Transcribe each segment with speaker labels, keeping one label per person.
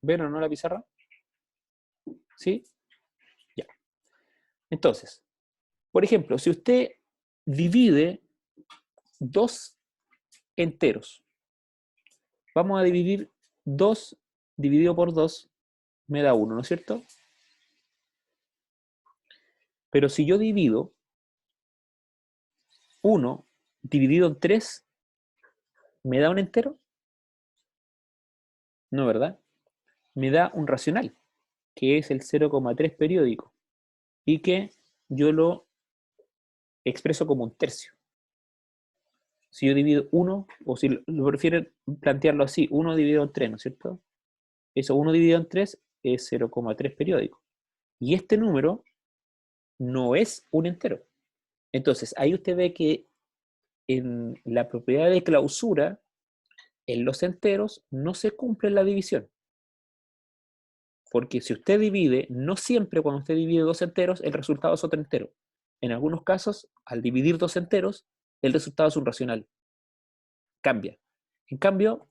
Speaker 1: ¿Ven o no la pizarra? ¿Sí? Ya. Entonces, por ejemplo, si usted divide dos enteros, vamos a dividir 2 dividido por 2 me da 1, ¿no es cierto? Pero si yo divido 1 dividido en 3, ¿me da un entero? No, ¿verdad? Me da un racional, que es el 0,3 periódico, y que yo lo expreso como un tercio. Si yo divido 1, o si lo prefieren plantearlo así, 1 dividido en 3, ¿no es cierto? Eso 1 dividido en 3 es 0,3 periódico. Y este número no es un entero. Entonces, ahí usted ve que en la propiedad de clausura, en los enteros, no se cumple la división. Porque si usted divide, no siempre cuando usted divide dos enteros, el resultado es otro entero. En algunos casos, al dividir dos enteros, el resultado es un racional. Cambia. En cambio,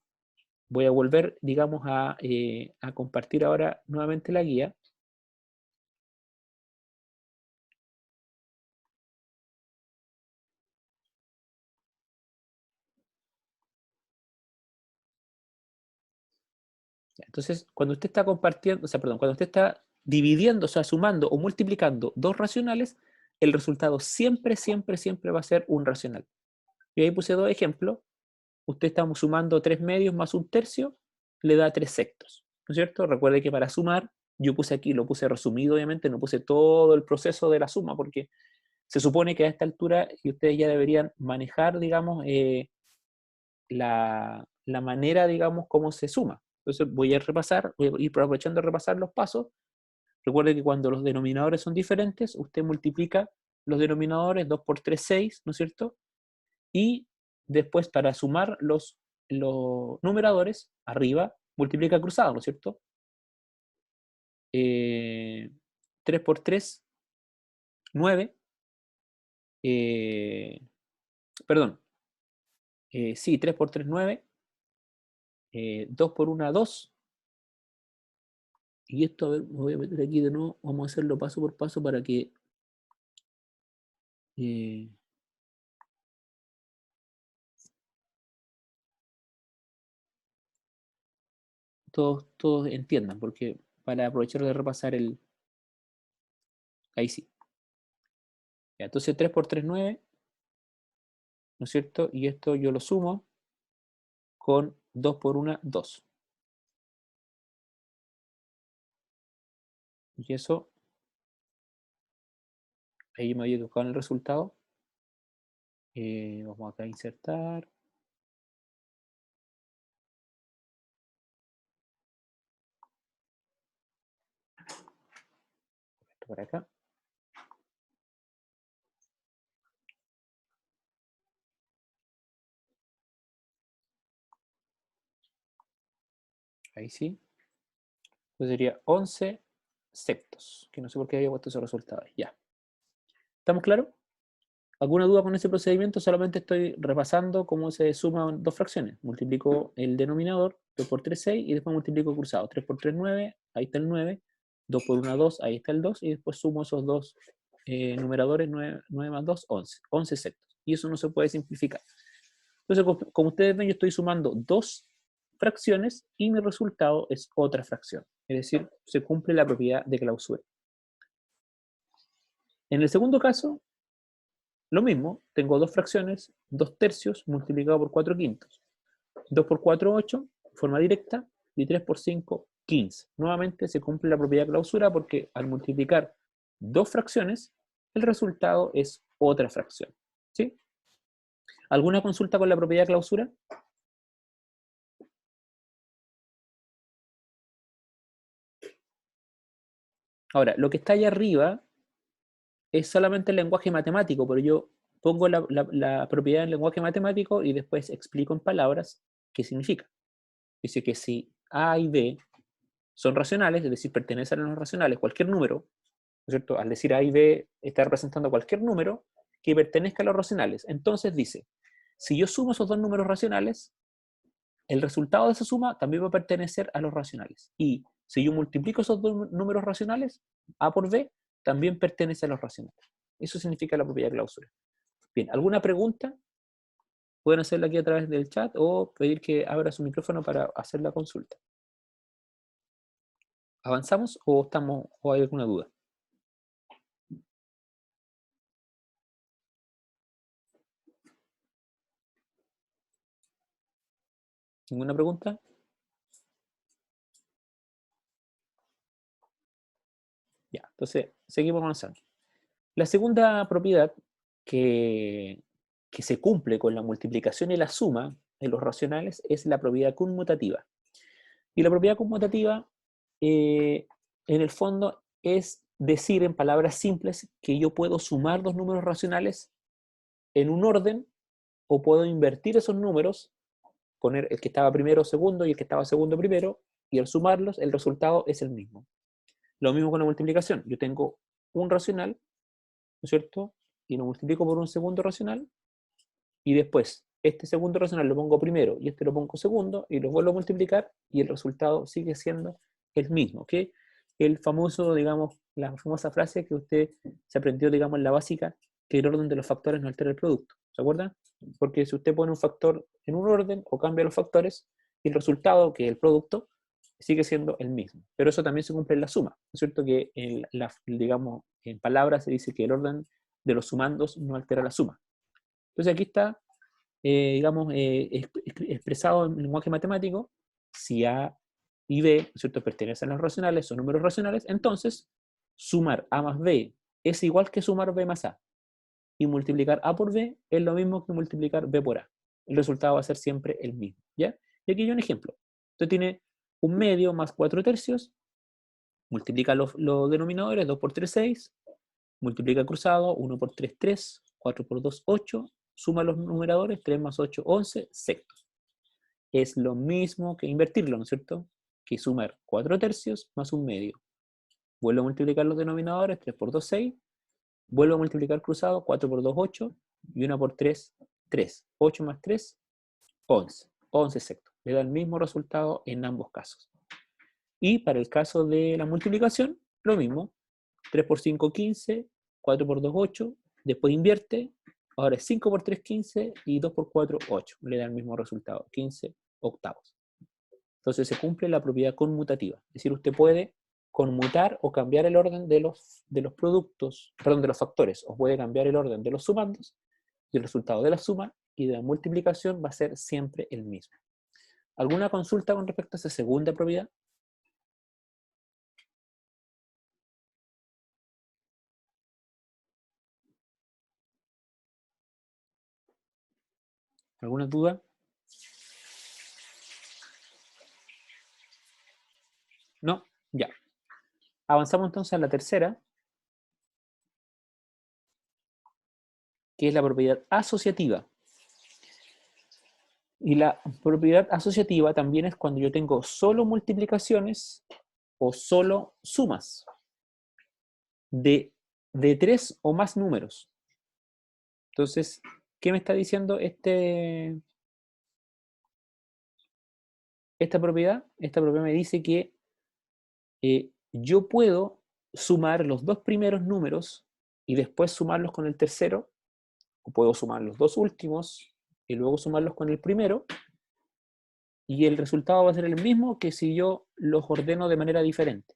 Speaker 1: voy a volver, digamos, a compartir ahora nuevamente la guía. Entonces, cuando usted está compartiendo, o sea, perdón, cuando usted está dividiendo, o sea, sumando o multiplicando dos racionales, el resultado siempre, siempre, siempre va a ser un racional. Y ahí puse dos ejemplos. Usted está sumando 3 medios más un tercio, le da 3 sextos, ¿no es cierto? Recuerde que para sumar, yo puse aquí, lo puse resumido, obviamente, no puse todo el proceso de la suma, porque se supone que a esta altura ustedes ya deberían manejar, digamos, la manera, digamos, cómo se suma. Entonces voy a repasar, voy a ir aprovechando de repasar los pasos. Recuerde que cuando los denominadores son diferentes, usted multiplica los denominadores, 2 por 3, 6, ¿no es cierto? Y después para sumar los numeradores, arriba, multiplica cruzado, ¿no es cierto? 3 por 3, 9. Perdón, sí, 3 por 3, 9. 2 por 1, 2. Y esto, a ver, me voy a meter aquí de nuevo, vamos a hacerlo paso por paso para que eh, todos entiendan, porque para aprovechar de repasar el... Ahí sí. Ya, entonces 3 por 3, 9, ¿no es cierto? Y esto yo lo sumo con 2 por 1, 2. Y eso, ahí me había equivocado en el resultado. Vamos acá a insertar. Esto por acá. Ahí sí. Entonces sería 11 septos, que no sé por qué había puesto esos resultados. Ya. ¿Estamos claros? ¿Alguna duda con ese procedimiento? Solamente estoy repasando cómo se suman dos fracciones. Multiplico el denominador, 2 por 3, 6, y después multiplico cruzado. 3 por 3, 9, ahí está el 9. 2 por 1, 2, ahí está el 2. Y después sumo esos dos numeradores, 9, 9 más 2, 11. 11 septos. Y eso no se puede simplificar. Entonces, como ustedes ven, yo estoy sumando dos fracciones y mi resultado es otra fracción. Es decir, se cumple la propiedad de clausura. En el segundo caso, lo mismo, tengo dos fracciones, 2 tercios multiplicado por 4 quintos. 2 por 4, 8, forma directa, y 3 por 5, 15. Nuevamente se cumple la propiedad de clausura porque al multiplicar dos fracciones, el resultado es otra fracción. ¿Sí? ¿Alguna consulta con la propiedad de clausura? Ahora, lo que está allá arriba es solamente el lenguaje matemático, pero yo pongo la propiedad del lenguaje matemático y después explico en palabras qué significa. Dice que si A y B son racionales, es decir, pertenecen a los racionales, cualquier número, ¿no es cierto? Al decir A y B está representando cualquier número que pertenezca a los racionales. Entonces dice, si yo sumo esos dos números racionales, el resultado de esa suma también va a pertenecer a los racionales. Y si yo multiplico esos dos números racionales, A por B, también pertenece a los racionales. Eso significa la propiedad de clausura. Bien, ¿alguna pregunta? Pueden hacerla aquí a través del chat o pedir que abra su micrófono para hacer la consulta. ¿Avanzamos o hay alguna duda? ¿Ninguna pregunta? Ya, entonces seguimos avanzando. La segunda propiedad que se cumple con la multiplicación y la suma de los racionales es la propiedad conmutativa. Y la propiedad conmutativa, en el fondo, es decir en palabras simples que yo puedo sumar dos números racionales en un orden o puedo invertir esos números, poner el que estaba primero segundo y el que estaba segundo primero, y al sumarlos el resultado es el mismo. Lo mismo con la multiplicación. Yo tengo un racional, ¿no es cierto? Y lo multiplico por un segundo racional, y después este segundo racional lo pongo primero y este lo pongo segundo, y los vuelvo a multiplicar, y el resultado sigue siendo el mismo, ¿ok? El famoso, digamos, la famosa frase que usted se aprendió, digamos, en la básica, que el orden de los factores no altera el producto, ¿se acuerdan? Porque si usted pone un factor en un orden o cambia los factores, el resultado, que es el producto, sigue siendo el mismo. Pero eso también se cumple en la suma, ¿no es cierto? Que digamos, en palabras se dice que el orden de los sumandos no altera la suma. Entonces aquí está, digamos, expresado en lenguaje matemático: si A y B, ¿no es cierto?, pertenecen a los racionales, son números racionales, entonces sumar A más B es igual que sumar B más A. Y multiplicar A por B es lo mismo que multiplicar B por A. El resultado va a ser siempre el mismo, ¿ya? Y aquí hay un ejemplo. Usted tiene un medio más 4 tercios, multiplica los denominadores, 2 por 3, 6, multiplica cruzado, 1 por 3, 3, 4 por 2, 8, suma los numeradores, 3 más 8, 11, sectos. Es lo mismo que invertirlo, ¿no es cierto? Que sumar 4 tercios más un medio. Vuelvo a multiplicar los denominadores, 3 por 2, 6, vuelvo a multiplicar cruzado, 4 por 2, 8, y 1 por 3, 3. 8 más 3, 11. 11 sectos. Le da el mismo resultado en ambos casos. Y para el caso de la multiplicación, lo mismo. 3 por 5, 15, 4 por 2, 8, después invierte, ahora es 5 por 3, 15, y 2 por 4, 8. Le da el mismo resultado, 15 octavos. Entonces se cumple la propiedad conmutativa. Es decir, usted puede conmutar o cambiar el orden de los productos, perdón, de los factores, o puede cambiar el orden de los sumandos, y el resultado de la suma y de la multiplicación va a ser siempre el mismo. ¿Alguna consulta con respecto a esa segunda propiedad? ¿Alguna duda? No, ya. Avanzamos entonces a la tercera, que es la propiedad asociativa. Y la propiedad asociativa también es cuando yo tengo solo multiplicaciones o solo sumas de 3 o más números. Entonces, ¿qué me está diciendo esta propiedad? Esta propiedad me dice que yo puedo sumar los dos primeros números y después sumarlos con el tercero, o puedo sumar los dos últimos y luego sumarlos con el primero, y el resultado va a ser el mismo que si yo los ordeno de manera diferente.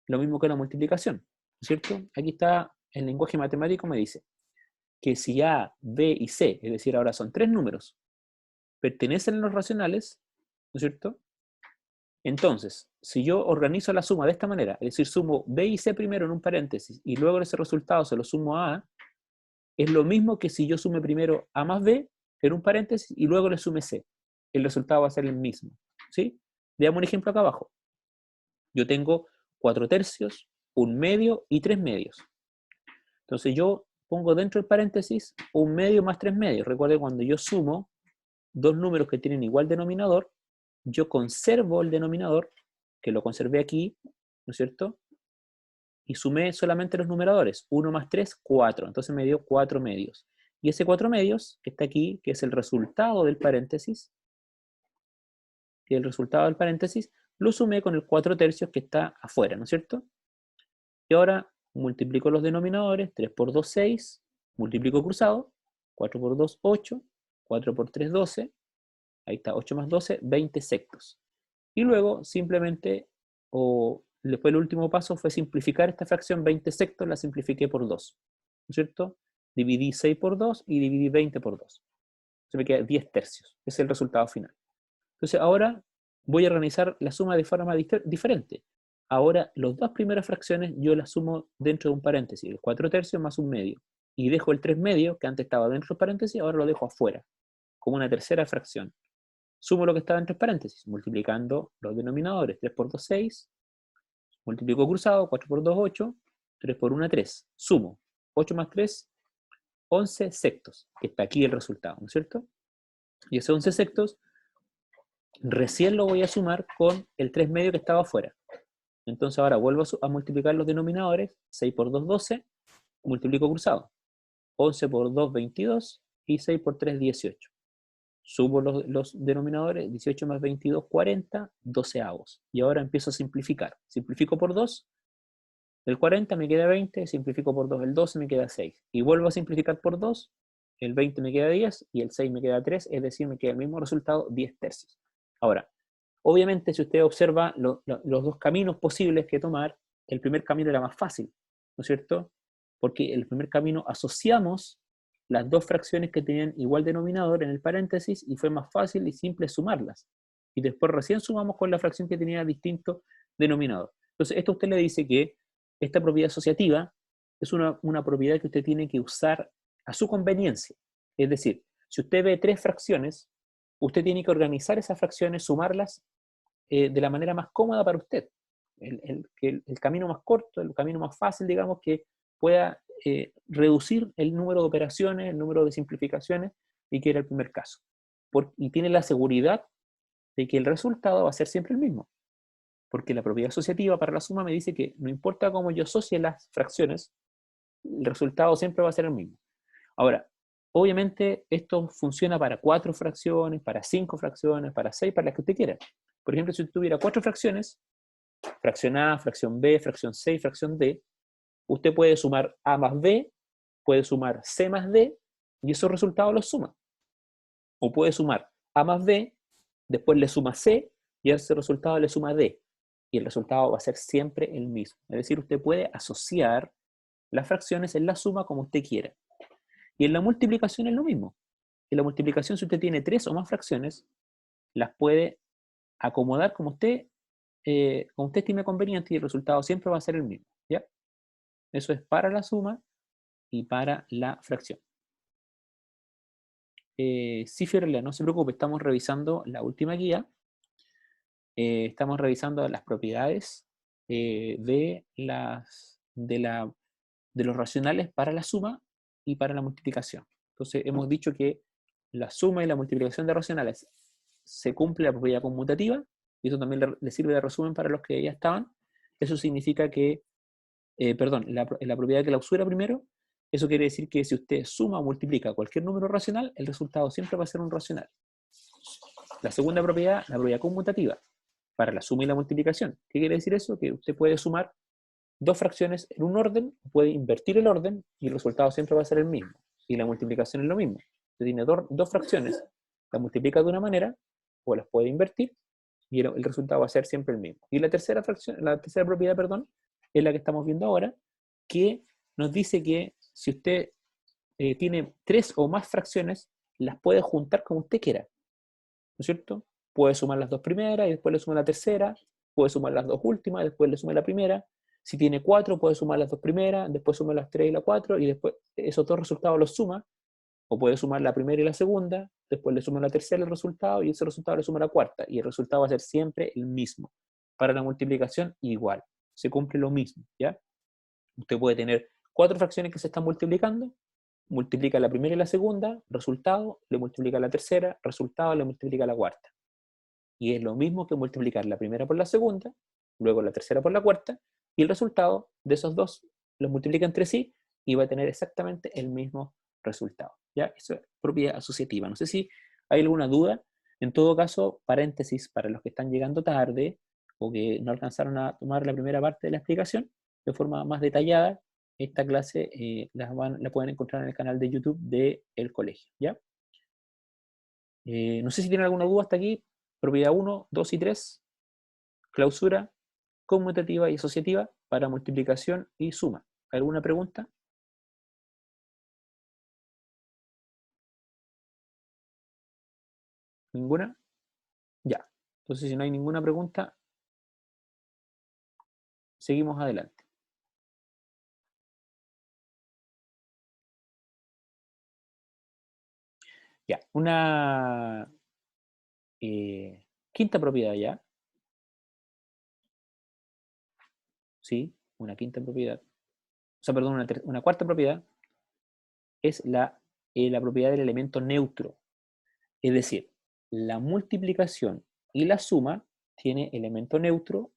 Speaker 1: Lo mismo que la multiplicación, ¿cierto? Aquí está el lenguaje matemático, me dice que si A, B y C, es decir, ahora son tres números, pertenecen a los racionales, ¿no es cierto? Entonces, si yo organizo la suma de esta manera, es decir, sumo B y C primero en un paréntesis y luego ese resultado se lo sumo a A, es lo mismo que si yo sume primero A más B en un paréntesis y luego le sume C. El resultado va a ser el mismo, ¿sí? Veamos un ejemplo acá abajo. Yo tengo 4 tercios, 1 medio y 3 medios. Entonces yo pongo dentro del paréntesis 1 medio más 3 medios. Recuerde, cuando yo sumo dos números que tienen igual denominador, yo conservo el denominador, que lo conservé aquí, ¿no es cierto? Y sumé solamente los numeradores. 1 más 3, 4. Entonces me dio 4 medios. Y ese 4 medios, que está aquí, que es el resultado del paréntesis, que es el resultado del paréntesis, lo sumé con el 4/3 que está afuera, ¿no es cierto? Y ahora multiplico los denominadores, 3 por 2, 6, multiplico cruzado, 4 por 2, 8, 4 por 3, 12, ahí está, 8 más 12, 20 sectos. Y luego simplemente, después el último paso fue simplificar esta fracción, 20 sectos, la simplifiqué por 2, ¿no es cierto? Dividí 6 por 2 y dividí 20 por 2. Se me queda 10 tercios, ese es el resultado final. Entonces ahora voy a organizar la suma de forma diferente. Ahora las dos primeras fracciones yo las sumo dentro de un paréntesis, el 4/3 más un medio. Y dejo el 3/2, que antes estaba dentro del paréntesis, ahora lo dejo afuera, como una tercera fracción. Sumo lo que estaba entre paréntesis, multiplicando los denominadores. 3 por 2, 6. Multiplico cruzado, 4 por 2, 8. 3 por 1, 3. Sumo. 8 más 3, 11 sectos, que está aquí el resultado, ¿no es cierto? Y esos 11 sectos recién lo voy a sumar con el 3/2 que estaba afuera. Entonces ahora vuelvo a multiplicar los denominadores. 6 por 2, 12. Multiplico cruzado. 11 por 2, 22. Y 6 por 3, 18. Subo los denominadores. 18 más 22, 40. 12avos. Y ahora empiezo a simplificar. Simplifico por 2. El 40 me queda 20. Simplifico por 2. El 12 me queda 6. Y vuelvo a simplificar por 2. El 20 me queda 10. Y el 6 me queda 3. Es decir, me queda el mismo resultado, 10 tercios. Ahora, obviamente, si usted observa los dos caminos posibles que tomar, el primer camino era más fácil, ¿no es cierto? Porque el primer camino asociamos las dos fracciones que tenían igual denominador en el paréntesis y fue más fácil y simple sumarlas. Y después recién sumamos con la fracción que tenía distinto denominador. Entonces, esto a usted le dice que esta propiedad asociativa es una propiedad que usted tiene que usar a su conveniencia. Es decir, si usted ve tres fracciones, usted tiene que organizar esas fracciones, sumarlas de la manera más cómoda para usted. El camino más corto, el camino más fácil, digamos, que pueda reducir el número de operaciones, el número de simplificaciones, y que era el primer caso. Y tiene la seguridad de que el resultado va a ser siempre el mismo. Porque la propiedad asociativa para la suma me dice que no importa cómo yo asocie las fracciones, el resultado siempre va a ser el mismo. Ahora, obviamente esto funciona para 4 fracciones, para 5 fracciones, para 6, para las que usted quiera. Por ejemplo, si usted tuviera 4 fracciones, fracción A, fracción B, fracción C y fracción D, usted puede sumar A más B, puede sumar C más D, y esos resultados los suma. O puede sumar A más B, después le suma C, y a ese resultado le suma D. Y el resultado va a ser siempre el mismo. Es decir, usted puede asociar las fracciones en la suma como usted quiera. Y en la multiplicación es lo mismo. En la multiplicación, si usted tiene 3 o más fracciones, las puede acomodar como usted estime conveniente y el resultado siempre va a ser el mismo. ¿Ya? Eso es para la suma y para la fracción. Sí, Fiorella, no se preocupe, estamos revisando la última guía. Estamos revisando las propiedades de los racionales para la suma y para la multiplicación. Entonces, hemos dicho que la suma y la multiplicación de racionales se cumple la propiedad conmutativa, y eso también le sirve de resumen para los que ya estaban. Eso significa que, la propiedad de clausura primero, eso quiere decir que si usted suma o multiplica cualquier número racional, el resultado siempre va a ser un racional. La segunda propiedad, la propiedad conmutativa, para la suma y la multiplicación. ¿Qué quiere decir eso? Que usted puede sumar dos fracciones en un orden, puede invertir el orden y el resultado siempre va a ser el mismo. Y la multiplicación es lo mismo. Usted tiene dos fracciones, las multiplica de una manera o las puede invertir y el resultado va a ser siempre el mismo. Y la tercera propiedad, es la que estamos viendo ahora, que nos dice que si usted tiene 3 o más fracciones, las puede juntar como usted quiera. ¿No es cierto? Puede sumar las dos primeras y después le suma la tercera, puede sumar las dos últimas y después le suma la primera. Si tiene 4, puede sumar las dos primeras, después suma las 3 y la 4, y después esos dos resultados los suma, o puede sumar la primera y la segunda, después le suma la tercera el resultado, y ese resultado le suma la cuarta, y el resultado va a ser siempre el mismo. Para la multiplicación, igual, se cumple lo mismo, ¿ya? Usted puede tener 4 fracciones que se están multiplicando, multiplica la primera y la segunda, resultado, le multiplica la tercera, resultado, le multiplica la cuarta. Y es lo mismo que multiplicar la primera por la segunda, luego la tercera por la cuarta, y el resultado de esos dos los multiplica entre sí y va a tener exactamente el mismo resultado. ¿Ya? Eso es propiedad asociativa. No sé si hay alguna duda En todo caso, paréntesis para los que están llegando tarde o que no alcanzaron a tomar la primera parte de la explicación, de forma más detallada, esta clase la pueden encontrar en el canal de YouTube del colegio, ¿ya? No sé si tienen alguna duda hasta aquí. Propiedad 1, 2 y 3, clausura, conmutativa y asociativa para multiplicación y suma. ¿Alguna pregunta? ¿Ninguna? Ya. Entonces, si no hay ninguna pregunta, seguimos adelante. Ya, una quinta propiedad ya. Sí, una quinta propiedad. O sea, perdón, una cuarta propiedad es la propiedad del elemento neutro. Es decir, la multiplicación y la suma tiene elemento neutro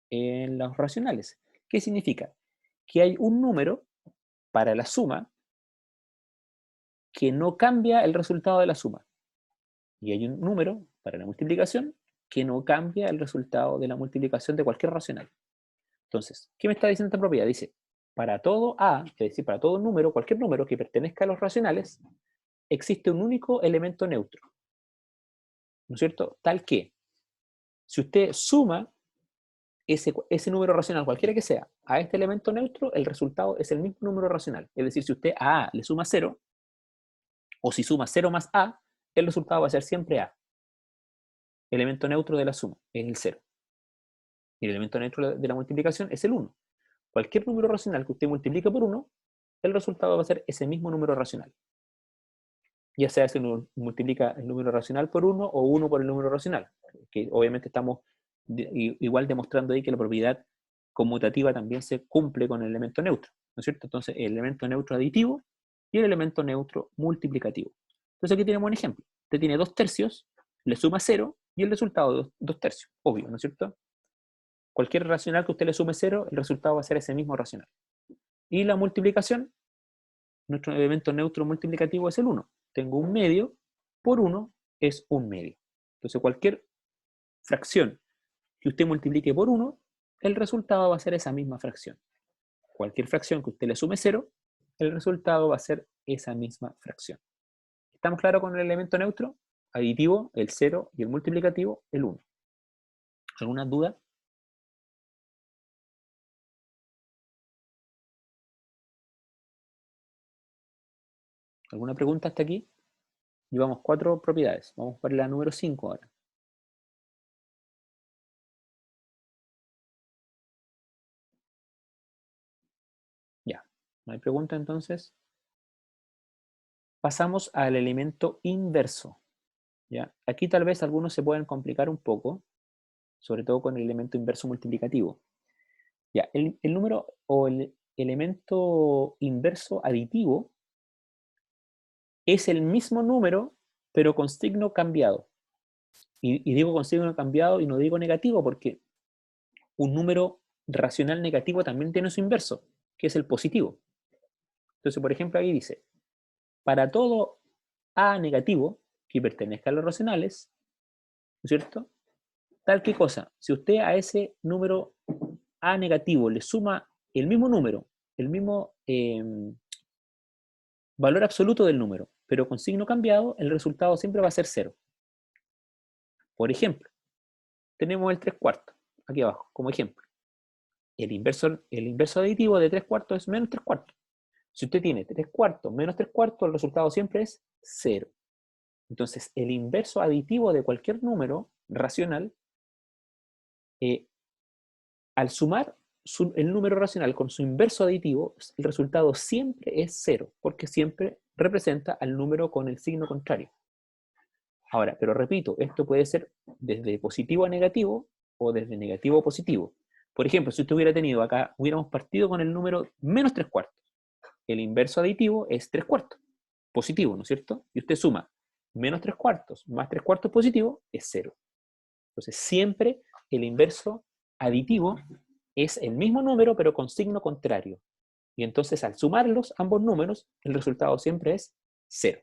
Speaker 1: en los racionales. ¿Qué significa? Que hay un número para la suma que no cambia el resultado de la suma. Y hay un número para la multiplicación que no cambia el resultado de la multiplicación de cualquier racional. Entonces, ¿qué me está diciendo esta propiedad? Dice, para todo A, es decir, para todo número, cualquier número que pertenezca a los racionales, existe un único elemento neutro. ¿No es cierto? Tal que, si usted suma ese número racional, cualquiera que sea, a este elemento neutro, el resultado es el mismo número racional. Es decir, si usted a le suma 0, o si suma 0 más a, el resultado va a ser siempre a. El elemento neutro de la suma es el 0. Y el elemento neutro de la multiplicación es el 1. Cualquier número racional que usted multiplique por 1, el resultado va a ser ese mismo número racional. Ya sea si uno multiplica el número racional por 1 o 1 por el número racional. Que obviamente estamos igual demostrando ahí que la propiedad conmutativa también se cumple con el elemento neutro, ¿no es cierto? Entonces, el elemento neutro aditivo y el elemento neutro multiplicativo. Entonces, aquí tenemos un ejemplo. Usted tiene 2 tercios, le suma 0 y el resultado es 2 tercios, obvio, ¿no es cierto? Cualquier racional que usted le sume 0, el resultado va a ser ese mismo racional. Y la multiplicación, nuestro elemento neutro multiplicativo es el 1. Tengo un medio por 1 es un medio. Entonces, cualquier fracción que usted multiplique por 1, el resultado va a ser esa misma fracción. Cualquier fracción que usted le sume 0, el resultado va a ser esa misma fracción. ¿Estamos claros con el elemento neutro? Aditivo, el 0, y el multiplicativo, el 1. ¿Alguna duda? ¿Alguna pregunta hasta aquí? Llevamos 4 propiedades. Vamos para la número 5 ahora. Ya, no hay pregunta entonces. Pasamos al elemento inverso. ¿Ya? Aquí tal vez algunos se pueden complicar un poco, sobre todo con el elemento inverso multiplicativo. Ya, el número o el elemento inverso aditivo es el mismo número, pero con signo cambiado. Y digo con signo cambiado y no digo negativo, porque un número racional negativo también tiene su inverso, que es el positivo. Entonces, por ejemplo, ahí dice, para todo A negativo que pertenezca a los racionales, ¿no es cierto? Tal que cosa, si usted a ese número A negativo le suma el mismo número, el mismo valor absoluto del número, pero con signo cambiado, el resultado siempre va a ser 0. Por ejemplo, tenemos el 3 cuartos, aquí abajo, como ejemplo. El inverso aditivo de 3 cuartos es menos 3 cuartos. Si usted tiene 3 cuartos menos 3 cuartos, el resultado siempre es 0. Entonces, el inverso aditivo de cualquier número racional, al sumar el número racional con su inverso aditivo, el resultado siempre es 0, porque siempre representa al número con el signo contrario. Ahora, pero repito, esto puede ser desde positivo a negativo o desde negativo a positivo. Por ejemplo, si usted hubiera tenido acá, hubiéramos partido con el número menos 3 cuartos. El inverso aditivo es 3 cuartos, positivo, ¿no es cierto? Y usted suma menos 3 cuartos más 3 cuartos positivo, es 0. Entonces, siempre el inverso aditivo es el mismo número, pero con signo contrario. Y entonces, al sumarlos, ambos números, el resultado siempre es 0.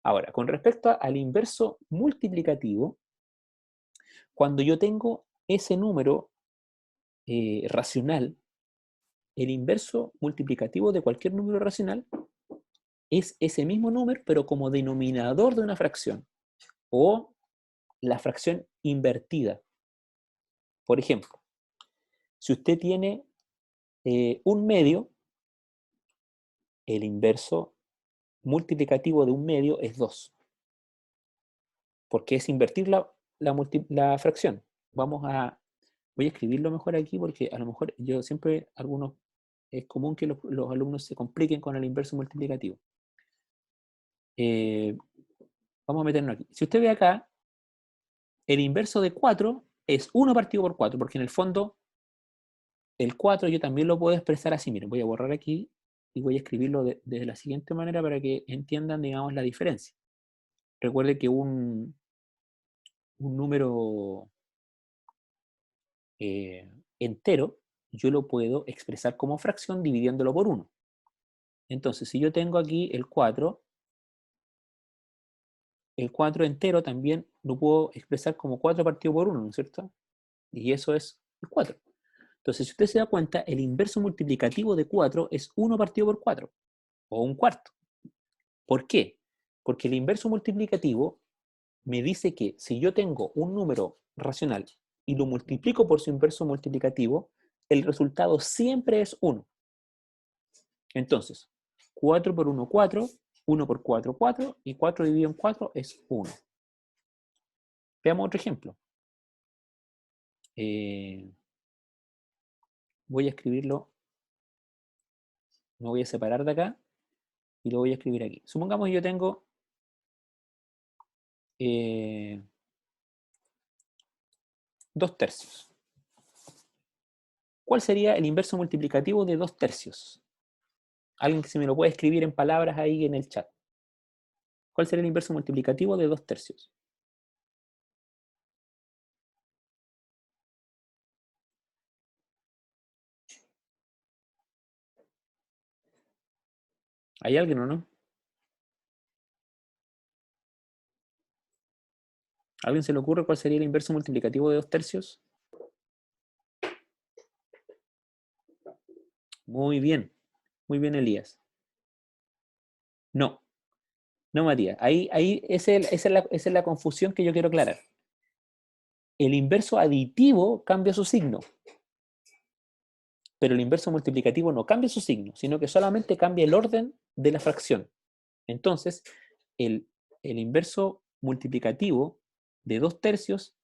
Speaker 1: Ahora, con respecto al inverso multiplicativo, cuando yo tengo ese número racional, el inverso multiplicativo de cualquier número racional es ese mismo número, pero como denominador de una fracción, o la fracción invertida. Por ejemplo, si usted tiene un medio, el inverso multiplicativo de un medio es 2, porque es invertir la fracción. Voy a escribirlo mejor aquí porque a lo mejor yo siempre, es común que los alumnos se compliquen con el inverso multiplicativo. Vamos a meternos aquí. Si usted ve acá, el inverso de 4 es 1 partido por 4, porque en el fondo el 4 yo también lo puedo expresar así. Miren, voy a borrar aquí y voy a escribirlo de la siguiente manera para que entiendan, digamos, la diferencia. Recuerde que un número entero yo lo puedo expresar como fracción dividiéndolo por 1. Entonces, si yo tengo aquí el 4 entero también lo puedo expresar como 4 partido por 1, ¿no es cierto? Y eso es el 4. Entonces, si usted se da cuenta, el inverso multiplicativo de 4 es 1 partido por 4, o un cuarto. ¿Por qué? Porque el inverso multiplicativo me dice que si yo tengo un número racional y lo multiplico por su inverso multiplicativo, el resultado siempre es 1. Entonces, 4 por 1, 4, 1 por 4, 4, y 4 dividido en 4 es 1. Veamos otro ejemplo. Voy a escribirlo, me voy a separar de acá y lo voy a escribir aquí. Supongamos que yo tengo 2 tercios. ¿Cuál sería el inverso multiplicativo de 2 tercios? Alguien que se me lo puede escribir en palabras ahí en el chat. ¿Cuál sería el inverso multiplicativo de 2 tercios? ¿Hay alguien o no? ¿A alguien se le ocurre cuál sería el inverso multiplicativo de 2 tercios? Muy bien Elías. No, no Matías. Esa es la confusión que yo quiero aclarar. El inverso aditivo cambia su signo, pero el inverso multiplicativo no cambia su signo, sino que solamente cambia el orden de la fracción. Entonces, el inverso multiplicativo de 2 tercios,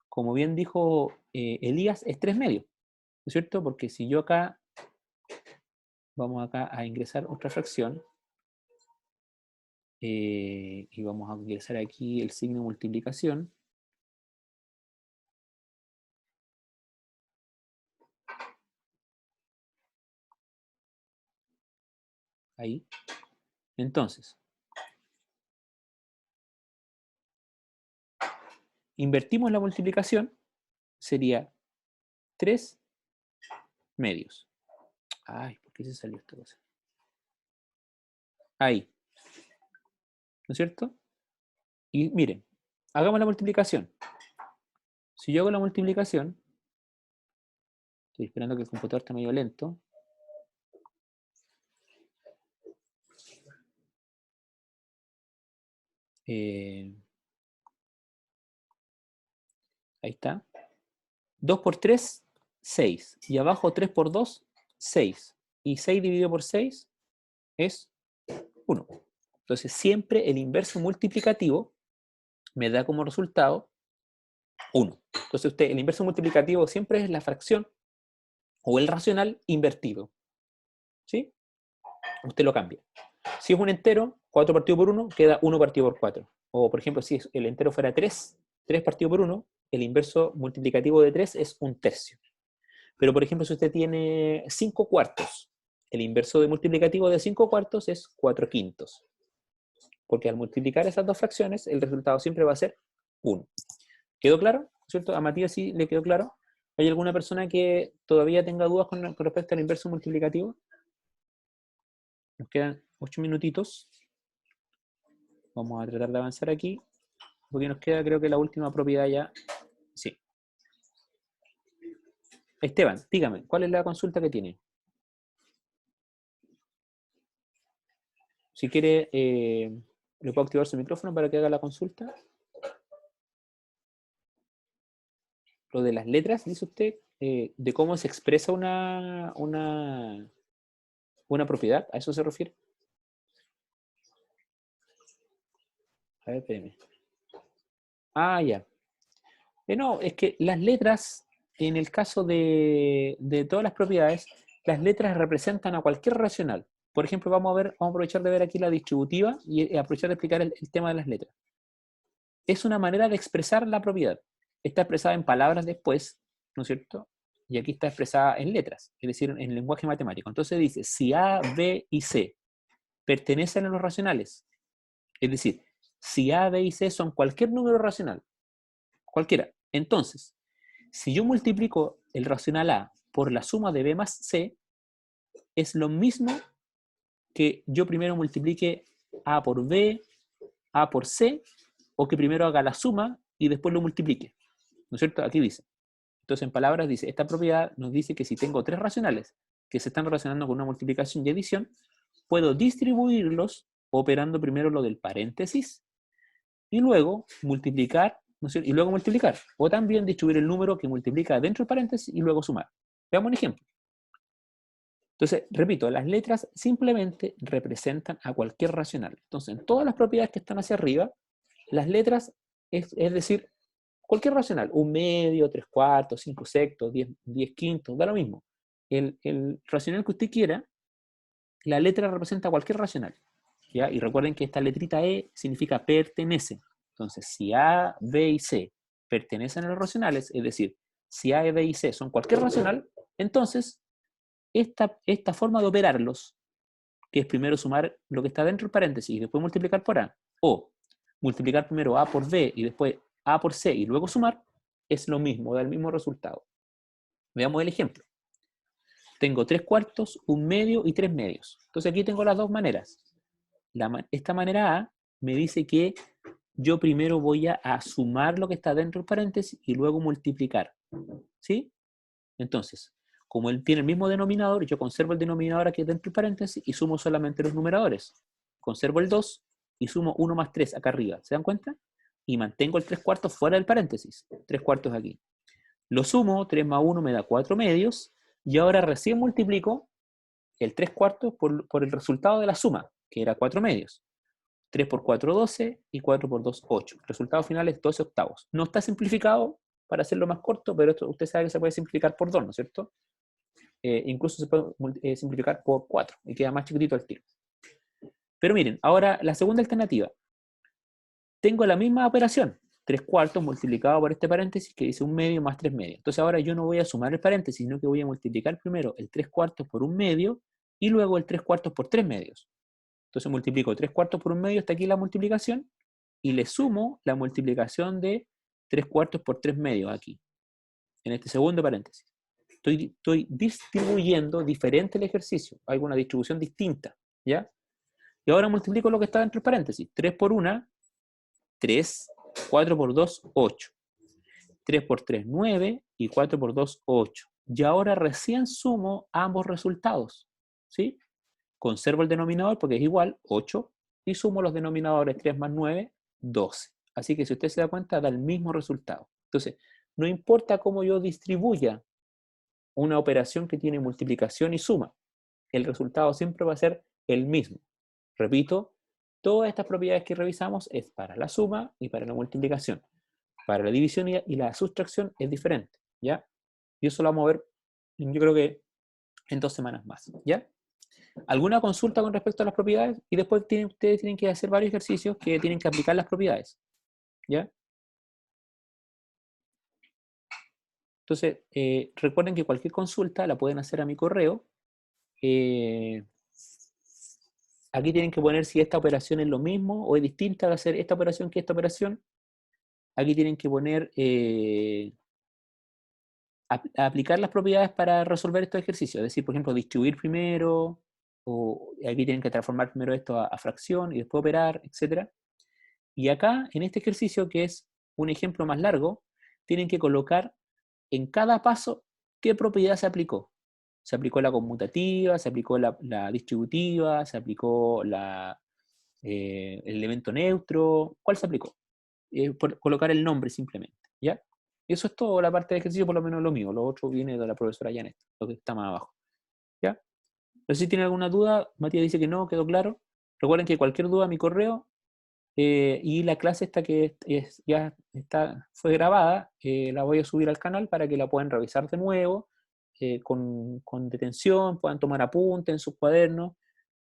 Speaker 1: como bien dijo Elías, es 3 medios, ¿no es cierto? Porque si yo acá, vamos acá a ingresar otra fracción, y vamos a ingresar aquí el signo de multiplicación, ahí. Entonces, invertimos la multiplicación, sería 3 medios. Ay, ¿por qué se salió esta cosa? Ahí, ¿no es cierto? Y miren, hagamos la multiplicación. Si yo hago la multiplicación, estoy esperando que el computador esté medio lento. Ahí está. 2 por 3, 6. Y abajo 3 por 2, 6. Y 6 dividido por 6 es 1. Entonces siempre el inverso multiplicativo me da como resultado 1. Entonces el inverso multiplicativo siempre es la fracción o el racional invertido. ¿Sí? Usted lo cambia. Si es un entero, 4 partido por 1, queda 1 partido por 4. O, por ejemplo, si el entero fuera 3, 3 partido por 1, el inverso multiplicativo de 3 es 1 tercio. Pero, por ejemplo, si usted tiene 5 cuartos, el inverso de multiplicativo de 5 cuartos es 4 quintos. Porque al multiplicar esas dos fracciones, el resultado siempre va a ser 1. ¿Quedó claro? ¿Cierto? A Matías sí le quedó claro. ¿Hay alguna persona que todavía tenga dudas con respecto al inverso multiplicativo? Nos quedan 8 minutitos. Vamos a tratar de avanzar aquí, porque nos queda creo que la última propiedad ya. Sí. Esteban, dígame, ¿cuál es la consulta que tiene? Si quiere, ¿le puedo activar su micrófono para que haga la consulta? Lo de las letras, dice usted, de cómo se expresa una propiedad, ¿a eso se refiere? A ver, espérame. Ah, ya. No, es que las letras, en el caso de todas las propiedades, las letras representan a cualquier racional. Por ejemplo, vamos a aprovechar de ver aquí la distributiva y aprovechar de explicar el tema de las letras. Es una manera de expresar la propiedad. Está expresada en palabras después, ¿no es cierto? Y aquí está expresada en letras, es decir, en lenguaje matemático. Entonces dice, si A, B y C pertenecen a los racionales, es decir, si A, B y C son cualquier número racional, cualquiera, entonces, si yo multiplico el racional A por la suma de B más C, es lo mismo que yo primero multiplique A por B, A por C, o que primero haga la suma y después lo multiplique. ¿No es cierto? Aquí dice. Entonces, en palabras, dice, esta propiedad nos dice que si tengo tres racionales que se están relacionando con una multiplicación y adición, puedo distribuirlos operando primero lo del paréntesis y luego multiplicar, ¿no es cierto? Y luego multiplicar. O también distribuir el número que multiplica dentro del paréntesis y luego sumar. Veamos un ejemplo. Entonces, repito, las letras simplemente representan a cualquier racional. Entonces, en todas las propiedades que están hacia arriba, las letras, es decir, cualquier racional, un medio, tres cuartos, cinco sextos, 10 quintos, da lo mismo. El racional que usted quiera, la letra representa cualquier racional. ¿Ya? Y recuerden que esta letrita E significa pertenece. Entonces, si A, B y C pertenecen a los racionales, es decir, si A, B y C son cualquier racional, entonces esta forma de operarlos, que es primero sumar lo que está dentro del paréntesis y después multiplicar por A, o multiplicar primero A por B y después A por C y luego sumar, es lo mismo, da el mismo resultado. Veamos el ejemplo. Tengo 3 cuartos, un medio y 3 medios. Entonces aquí tengo las dos maneras. Esta manera A me dice que yo primero voy a sumar lo que está dentro del paréntesis y luego multiplicar. ¿Sí? Entonces, como él tiene el mismo denominador, yo conservo el denominador aquí dentro del paréntesis y sumo solamente los numeradores. Conservo el 2 y sumo 1 más 3 acá arriba. ¿Se dan cuenta? Y mantengo el 3 cuartos fuera del paréntesis. 3 cuartos aquí. Lo sumo, 3 más 1 me da 4 medios. Y ahora recién multiplico el 3 cuartos por el resultado de la suma, que era 4 medios. 3 por 4, 12 y 4 por 2, 8. El resultado final es 12 octavos. No está simplificado para hacerlo más corto, pero esto, usted sabe que se puede simplificar por 2, ¿no es cierto? Incluso se puede simplificar por 4 y queda más chiquitito el tiro. Pero miren, ahora la segunda alternativa. Tengo la misma operación, 3 cuartos multiplicado por este paréntesis que dice un medio más 3 medios. Entonces ahora yo no voy a sumar el paréntesis, sino que voy a multiplicar primero el 3 cuartos por un medio y luego el 3 cuartos por 3 medios. Entonces multiplico 3 cuartos por un medio, está aquí la multiplicación, y le sumo la multiplicación de 3 cuartos por 3 medios aquí, en este segundo paréntesis. Estoy distribuyendo diferente el ejercicio, hay una distribución distinta, ¿ya? Y ahora multiplico lo que está dentro del paréntesis. 3 por 1, 3, 4 por 2, 8. 3 por 3, 9 y 4 por 2, 8. Y ahora recién sumo ambos resultados, ¿sí? Conservo el denominador porque es igual, 8, y sumo los denominadores 3 más 9, 12. Así que si usted se da cuenta, da el mismo resultado. Entonces, no importa cómo yo distribuya una operación que tiene multiplicación y suma, el resultado siempre va a ser el mismo. Repito, todas estas propiedades que revisamos es para la suma y para la multiplicación. Para la división y la sustracción es diferente, ¿ya? Y eso lo vamos a ver, yo creo que en 2 semanas más, ¿ya? ¿Alguna consulta con respecto a las propiedades? Y después ustedes tienen que hacer varios ejercicios que tienen que aplicar las propiedades, ¿ya? Entonces, recuerden que cualquier consulta la pueden hacer a mi correo. Aquí tienen que poner si esta operación es lo mismo o es distinta de hacer esta operación que esta operación. Aquí tienen que poner, aplicar las propiedades para resolver estos ejercicios. Es decir, por ejemplo, distribuir primero, o aquí tienen que transformar primero esto a fracción y después operar, etc. Y acá, en este ejercicio, que es un ejemplo más largo, tienen que colocar en cada paso qué propiedad se aplicó. Se aplicó la conmutativa, se aplicó la distributiva, se aplicó el elemento neutro. ¿Cuál se aplicó? Por colocar el nombre simplemente, ¿ya? Y eso es todo la parte del ejercicio, por lo menos lo mío. Lo otro viene de la profesora Janet, lo que está más abajo, ¿ya? No sé si tienen alguna duda. Matías dice que no, quedó claro. Recuerden que cualquier duda, mi correo, y la clase esta que ya fue grabada, la voy a subir al canal para que la puedan revisar de nuevo, con detención, puedan tomar apuntes en sus cuadernos.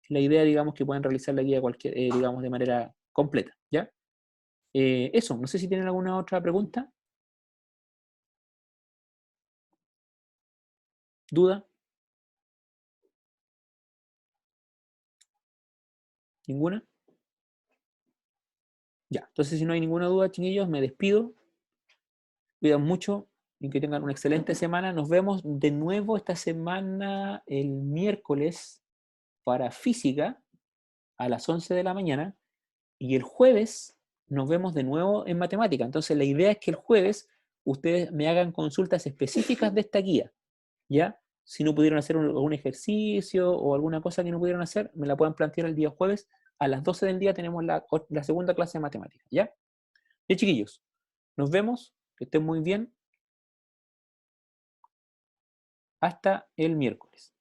Speaker 1: La idea, digamos, que puedan realizar la guía digamos, de manera completa, ¿ya? Eso, no sé si tienen alguna otra pregunta, duda, ninguna. Ya, entonces si no hay ninguna duda, chiquillos, me despido. Cuidan mucho y que tengan una excelente semana. Nos vemos de nuevo esta semana el miércoles para física a las 11 de la mañana y el jueves nos vemos de nuevo en matemática. Entonces la idea es que el jueves ustedes me hagan consultas específicas de esta guía, ¿ya? Si no pudieron hacer algún ejercicio o alguna cosa que no pudieron hacer, me la pueden plantear el día jueves. A las 12 del día tenemos la segunda clase de matemática, ¿ya? Ya, chiquillos, nos vemos, que estén muy bien. Hasta el miércoles.